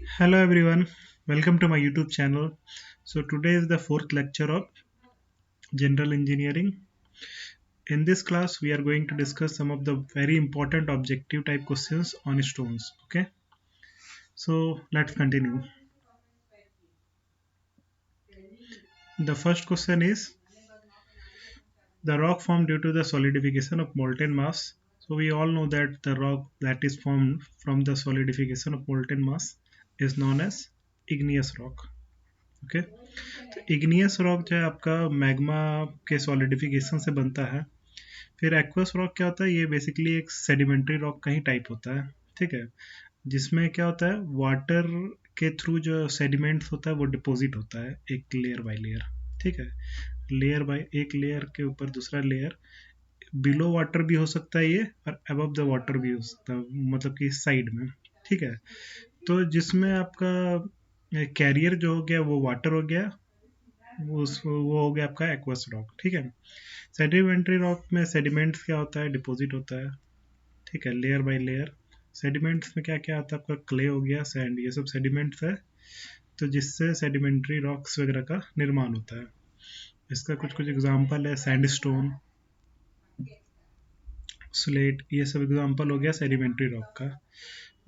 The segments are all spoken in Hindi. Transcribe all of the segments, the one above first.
Hello everyone, welcome to my YouTube channel. So today is the fourth lecture of General Engineering. In this class, we are going to discuss some of the very important objective type questions on stones. Okay, so let's continue. The first question is the rock formed due to the solidification of molten mass. So we all know that the rock that is formed from the solidification of molten mass is known as igneous rock. Okay, तो इग्नियस रॉक जो है आपका मैग्मा के सॉलिडिफिकेशन से बनता है। फिर एक्वस रॉक क्या होता है, ये बेसिकली एक सेडिमेंट्री रॉक का ही टाइप होता है। ठीक है, जिसमें क्या होता है, वाटर के थ्रू जो सेडिमेंट्स होता है वो डिपॉजिट होता है एक लेयर बाय लेयर। ठीक है, लेयर बाय एक लेयर के ऊपर दूसरा लेयर, बिलो वाटर भी हो सकता है ये, और अबव द वाटर भी हो सकता है, मतलब कि साइड में। ठीक है, तो जिसमें आपका कैरियर जो हो गया वो वाटर हो गया, वो हो गया आपका एक्वस रॉक। ठीक है, सेडिमेंट्री रॉक में सेडिमेंट्स क्या होता है, डिपॉजिट होता है। ठीक है, लेयर बाय लेयर। सेडिमेंट्स में क्या क्या आता है, आपका क्ले हो गया, सैंड, ये सब सेडिमेंट्स है। तो जिससे सेडिमेंट्री रॉक्स वगैरह का निर्माण होता है। इसका कुछ कुछ एग्जांपल है, सैंडस्टोन, स्लेट, ये सब एग्जांपल हो गया सेडिमेंट्री रॉक का।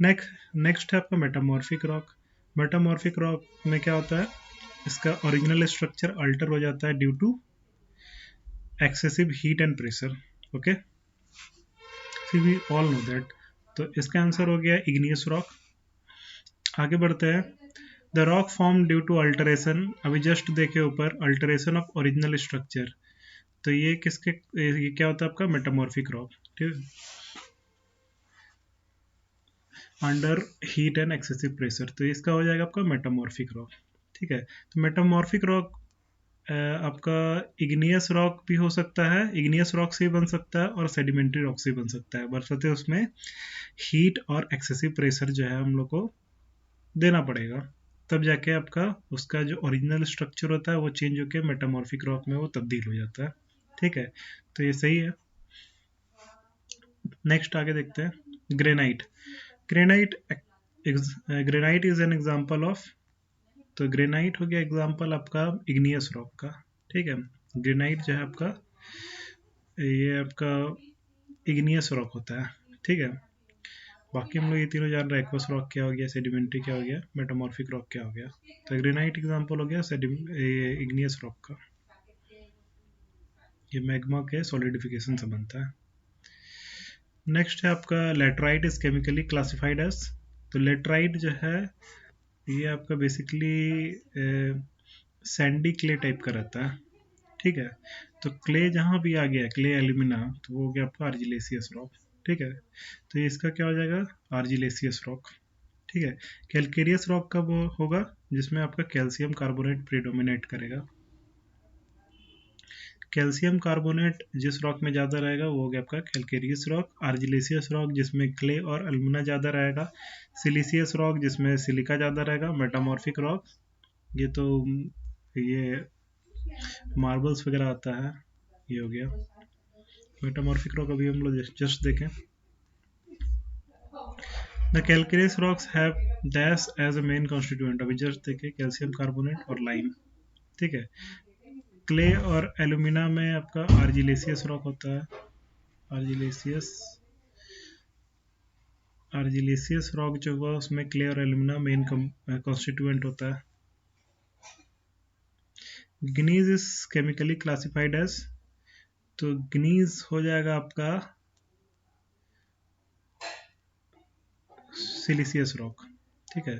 नेक्स्ट है आपका मेटामॉर्फिक रॉक। मेटामॉर्फिक रॉक में क्या होता है, इसका ओरिजिनल स्ट्रक्चर अल्टर हो जाता है due to excessive heat and pressure. Okay, we all know that. तो इसका आंसर हो गया इग्नियस रॉक। आगे बढ़ते हैं। The rock form due to alteration, अभी जस्ट देखे ऊपर, अल्टरेशन ऑफ ओरिजिनल स्ट्रक्चर। तो ये किसके, ये क्या होता है आपका मेटामॉर्फिक रॉक। ठीक है, under heat and excessive pressure, तो इसका हो जाएगा आपका मेटामॉर्फिक रॉक। ठीक है, तो मेटामॉर्फिक रॉक आपका इग्नियस रॉक भी हो सकता है, इग्नियस रॉक से भी बन सकता है, और सेडिमेंट्री रॉक से भी बन सकता है, बशर्ते उसमें हीट और एक्सेसिव प्रेशर जो है हम लोग को देना पड़ेगा, तब जाके आपका उसका जो ओरिजिनल स्ट्रक्चर होता है वो चेंज होकर मेटामॉर्फिक रॉक में वो तब्दील हो जाता है। ठीक है, तो ये सही है। नेक्स्ट आगे देखते हैं, granite. Granite granite is an example of, तो ग्रेनाइट हो गया एग्जांपल आपका इग्नियस रॉक का। ठीक है, ग्रेनाइट जो है आपका, ये आपका इग्नियस रॉक होता है। ठीक है, बाकी हम लोग ये तीनों जान रहे हैं, एक्वस रॉक क्या हो गया, सेडिमेंट्री क्या हो गया, मेटामॉर्फिक रॉक क्या हो गया। तो ग्रेनाइट एग्जांपल हो गया इग्नियस रॉक का, ये मैग्मा के सॉलिडिफिकेशन से बनता है। नेक्स्ट है आपका laterite is chemically classified as, तो लेटराइट जो है ये आपका बेसिकली सैंडी क्ले टाइप का रहता है। ठीक है, तो क्ले जहाँ भी आ गया, क्ले एल्यूमिना, तो वो हो गया आपका आर्जिलेसियस रॉक। ठीक है, तो इसका क्या हो जाएगा, आर्जिलेसियस रॉक। ठीक है, कैलकेरियस रॉक कब होगा, जिसमें आपका कैल्शियम कार्बोनेट प्रीडोमिनेट करेगा। कैल्शियम कार्बोनेट जिस रॉक में ज़्यादा रहेगा वो हो गया आपका कैलकेरियस रॉक। आर्जिलेसियस रॉक जिसमें क्ले और अल्मुना ज़्यादा रहेगा। सिलिसियस रॉक जिसमें सिलिका ज़्यादा रहेगा। मेटामॉर्फिक रॉक, ये तो ये मार्बल्स वगैरह आता है, ये हो गया मेटामॉर्फिक रॉक। अभी हम लोग जस्ट देखें, the calcareous rocks have dash as a main constituent, अभी जस्ट देखे कैल्शियम कार्बोनेट और लाइम। ठीक है, क्ले और एल्यूमिना में आपका आर्जिलेसियस रॉक होता है। आर्जिलेसियस आर्जिलेसियस रॉक जो हुआ उसमें क्ले और एल्यूमिना मेन कॉन्स्टिट्यूएंट होता है। ग्नीज इज केमिकली क्लासिफाइड एज, तो ग्नीज हो जाएगा आपका सिलिसियस रॉक। ठीक है,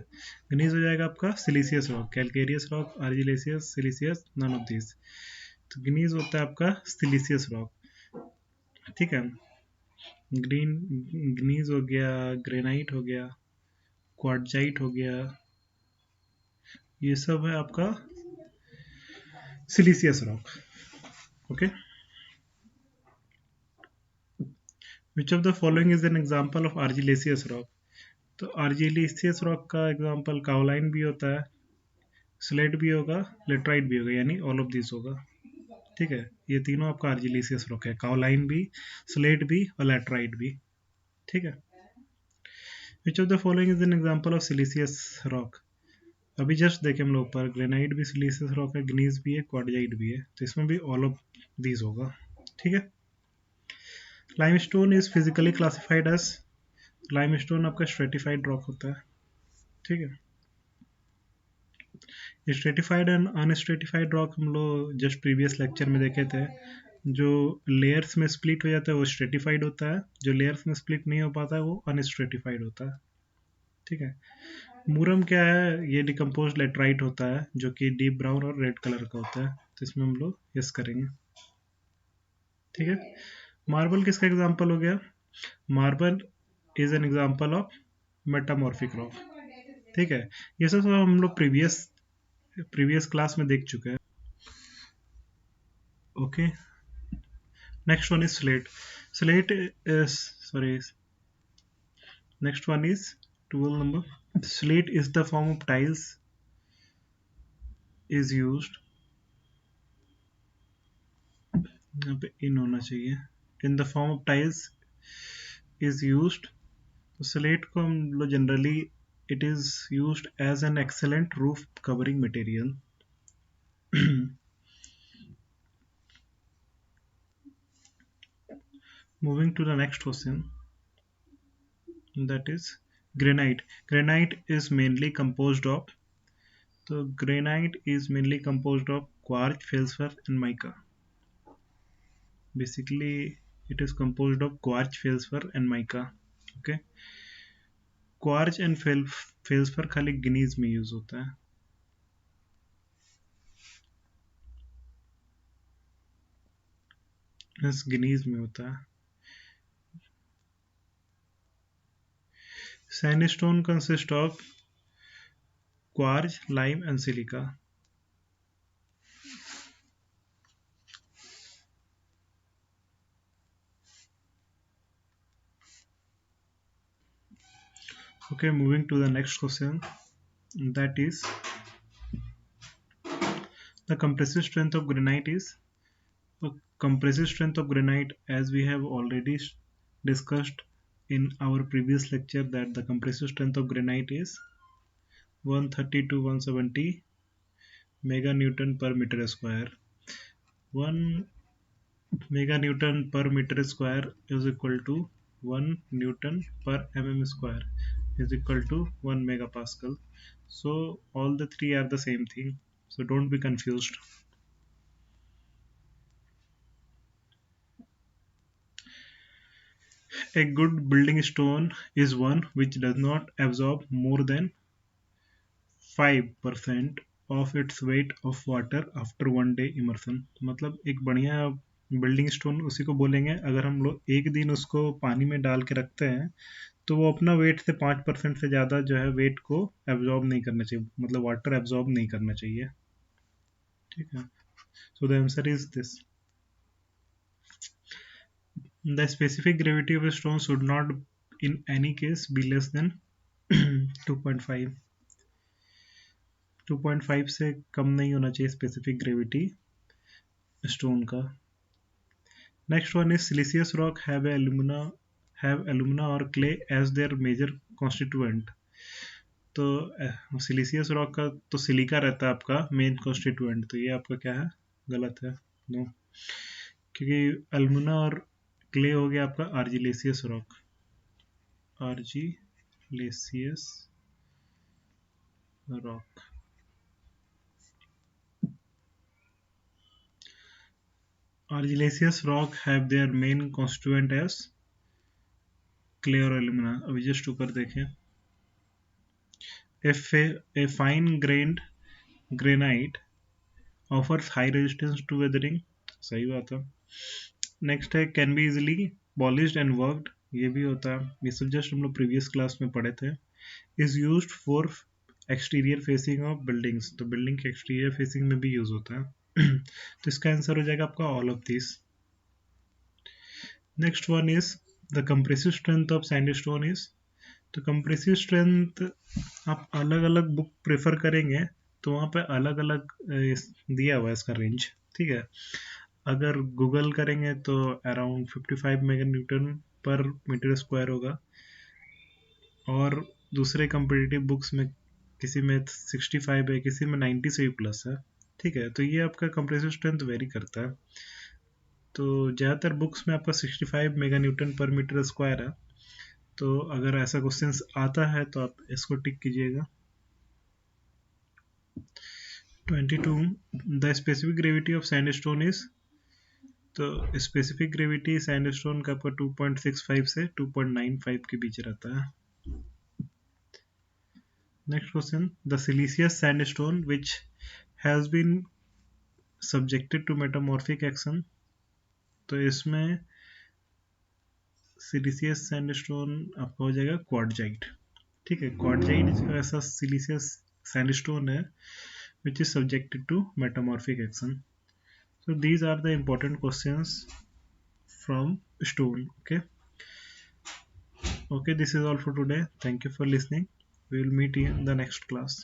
ग्नीज हो जाएगा आपका siliceous rock. Calcareous rock, argillaceous, siliceous, none of this. तो ग्नीज होता है आपका सिलिसियस रॉक। ठीक है, ग्रीन ग्नीज हो गया, ग्रेनाइट हो गया, क्वार्टजाइट हो गया, ये सब है आपका siliceous rock. Okay, which of the following is an example of argillaceous rock, तो आर्जिलेसियस रॉक का एग्जांपल काओलाइन भी होता है, स्लेट भी होगा, लेटराइट भी होगा, यानी ऑल ऑफ दिस होगा। ठीक है, ये तीनों आपका आर्जिलेसियस रॉक है, काओलाइन भी, स्लेट भी और लेटराइट भी। ठीक है, विच of the following is an example of siliceous rock? अभी जस्ट देखे हम लोग ऊपर, ग्रेनाइट भी सिलिसियस रॉक है, ग्नीज भी है, क्वार्टजाइट भी है, तो इसमें भी ऑल ऑफ दीज होगा। ठीक है। Limestone is physically classified as, limestone आपका स्ट्रेटिफाइड रॉक होता है। ठीक है। स्ट्रेटिफाइड एंड अनस्ट्रेटिफाइड रॉक हम लोग जस्ट प्रीवियस लेक्चर में देखे थे। जो लेयर्स में स्प्लिट हो जाता है वो स्ट्रेटिफाइड होता है, जो लेयर्स में स्प्लिट नहीं हो पाता है वो अनस्ट्रेटिफाइड होता है। ठीक है। मूरम क्या है? ये डिकम्पोज लेटराइट होता है जो कि डीप ब्राउन और रेड कलर का होता है, तो इसमें हम लोग यस करेंगे। ठीक है। मार्बल किसका एग्जाम्पल हो गया? Marble is an example of metamorphic rock. ठीक है। ये सब हम लोग प्रीवियस क्लास में देख चुके हैं। Okay. Next one is slate. Slate is, sorry, next one is tool number. Slate is the form of tiles is used, यहाँ पे इन होना चाहिए, in the form of tiles is used. तो स्लेट को हम लोग generally it is used as an excellent roof covering material. Moving to the next question, that is granite. Granite is mainly composed of, so granite is mainly composed of quartz, feldspar and mica. Basically it is composed of quartz, feldspar and mica. Okay. Quartz and feldspar खाली गिनीज में यूज होता है। बस गिनीज में होता है। Sandstone consist of quartz, lime and silica. Okay, moving to the next question, that is the compressive strength of granite is. The compressive strength of granite, as we have already discussed in our previous lecture, that the compressive strength of granite is 130 to 170 mega newton per meter square. 1 mega newton per meter square is equal to 1 newton per mm square is equal to 1 megapascal. So all the three are the same thing, so don't be confused. A good building stone is one which does not absorb more than 5% of its weight of water after 1 day immersion. मतलब एक बढ़िया बिल्डिंग स्टोन उसी को बोलेंगे अगर हम लोग एक दिन उसको पानी में डाल के रखते हैं तो वो अपना वेट से 5% से ज़्यादा जो है वेट को एब्जॉर्ब नहीं करना चाहिए, मतलब वाटर एब्जॉर्ब नहीं करना चाहिए। ठीक है। So the answer is this, the specific gravity of a stone should not in any case be less than 2.5। 2.5 से कम नहीं होना चाहिए स्पेसिफिक ग्रेविटी स्टोन का। Next one is siliceous rock have alumina और clay as their major constituent. तो सिलिसियस रॉक का तो सिलिका रहता है आपका मेन कॉन्स्टिट्यूएंट, तो ये आपका क्या है? गलत है, नो, क्योंकि अल्मुना और क्ले हो गया आपका argillaceous rock. Argillaceous rock, argillaceous rock have their main constituent as clay और एल्यूमिना। अभी जस्ट ऊपर देखें, a fine grained granite offers high resistance to weathering, सही बात है। नेक्स्ट है can be easily polished and worked, ये भी होता है, ये सब जस्ट हम लोग प्रीवियस क्लास में पढ़े थे। Is used for exterior facing of buildings, तो बिल्डिंग के एक्सटीरियर फेसिंग में भी यूज होता है। तो इसका आंसर हो जाएगा आपका all of this. Next one is the compressive strength of sandstone is. तो कंप्रेसिव स्ट्रेंथ आप अलग अलग बुक प्रेफर करेंगे तो वहाँ पे अलग अलग दिया हुआ है इसका रेंज। ठीक है। अगर गूगल करेंगे तो अराउंड 55 मेगा न्यूटन पर मीटर स्क्वायर होगा, और दूसरे कम्पिटिटिव बुक्स में किसी में 65 है, किसी में 90 से भी प्लस है। ठीक है, तो ये आपका कंप्रेसिव स्ट्रेंथ वेरी करता है। तो ज़्यादातर बुक्स में आपका 65 मेगा न्यूटन पर मीटर स्क्वायर है। तो अगर ऐसा क्वेश्चन आता है तो आप इसको टिक कीजिएगा। 22 the specific gravity of sandstone is, तो स्पेसिफिक ग्रेविटी सैंडस्टोन का आपका 2.65 से 2.95 के बीच रहता है। Next question, the siliceous sandstone which has been subjected to metamorphic action, तो इसमें सिलिशियस सैंडस्टोन आपका हो जाएगा क्वार्टजाइट। ठीक है, क्वार्टजाइट ऐसा सिलिशियस सैंडस्टोन है which is subjected to metamorphic action. So these are the important questions from stone. Okay, this is all for today. Thank you for listening. We will meet in the next class.